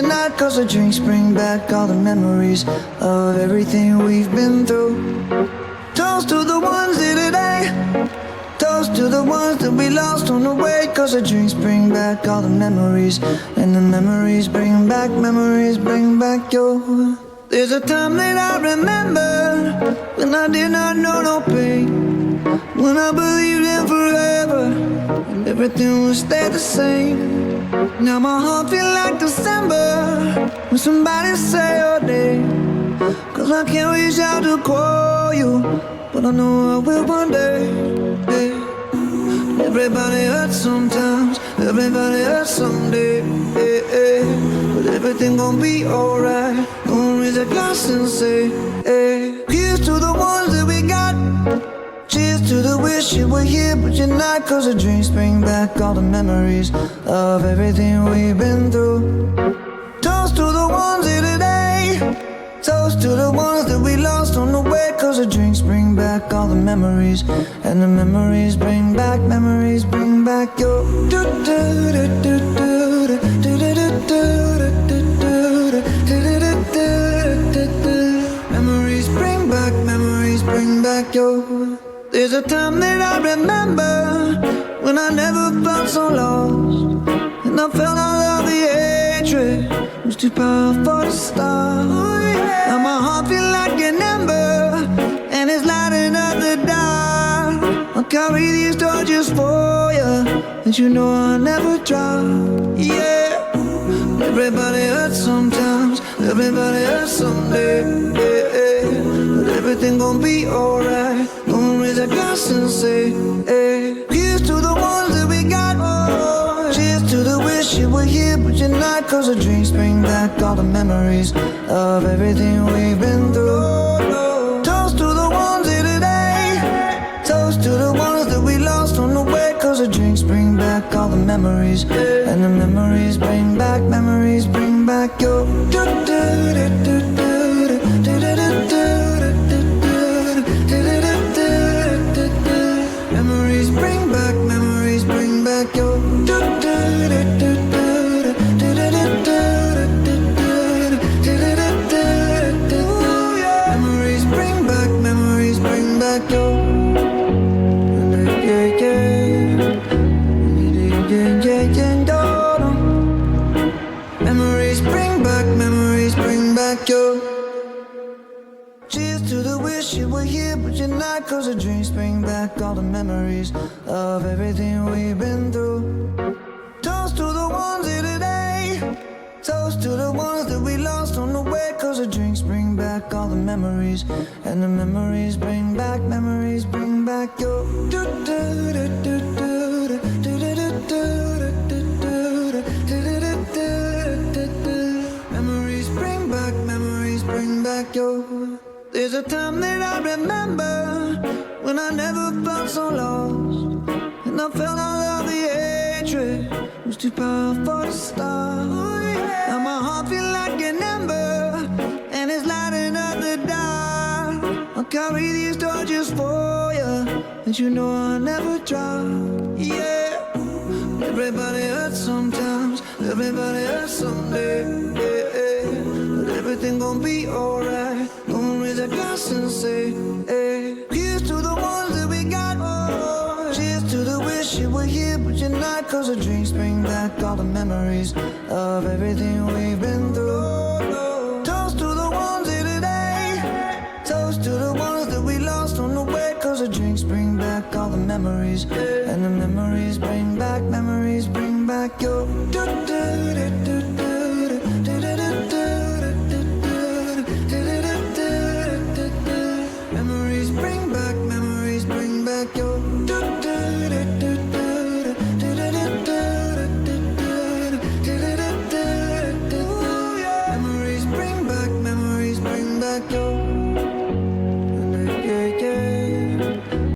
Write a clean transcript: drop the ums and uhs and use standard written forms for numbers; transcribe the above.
tonight, cause the drinks bring back all the memories of everything we've been through. Toast to the ones here today, toast to the ones that we lost on the way, cause the drinks bring back all the memories, and the memories bring back your. There's a time that I remember when I did not know no pain, when I believed in forever and everything would stay the same. Now my heart feel like December when somebody say your name, cause I can't reach out to call you, but I know I will one day. Hey. Everybody hurts sometimes, everybody hurts someday. Hey, hey. But everything gon' be alright. Gonna raise a glass and say, hey. Here's to the ones that we got. Cheers to the wish you were here but you're not, cause the drinks bring back all the memories of everything we've been through. Toast to the ones here today, toast to the ones that we lost on the way, cause the drinks bring back all the memories, and the memories bring back your. Memories bring back your. There's a time that I remember when I never felt so lost, and I felt all of the hatred was too powerful to stop. Now my heart feel like an ember, and it's lighting up the dark. I'll carry these torches for you, and you know I'll never drop. Yeah. Everybody hurts sometimes, everybody hurts someday. Yeah, yeah. But everything gon' be alright. Gonna raise a glass and say, hey. Here's to the ones that we got. Oh, cheers to the wish you were here but you're not, cause the drinks bring back all the memories of everything we've been through. Toast to the ones here today, toast to the ones that we lost on the way, cause the drinks bring back all the memories, and the memories bring back your. Memories bring back your. Memories bring back your. Memories bring back your. Cheers to the wish you were here but you're not, cause the drinks bring back all the memories of everything we've been through. Toast to the ones here today, toast to the ones that we lost on the way, cause the drinks bring back all the memories, and the memories bring back your. Memories bring back your. There's a time that I remember when I never felt so lost, and I felt all of the hatred was too powerful to stop. Now my heart feel like an ember, and it's lighting up the dark. I'll carry these torches for you, and you know I'll never drop. Yeah. Everybody hurts sometimes, everybody hurts someday. Yeah, yeah. But everything gon' be alright. Gonna raise a glass and say, hey. Here's to the ones that we got. Oh, cheers to the wish you were here but you're not, cause the drinks bring back all the memories of everything we've been through. Toast to the ones here today, toast to the ones that we lost on the way, cause the drinks bring back all the memories, and the memories bring back your.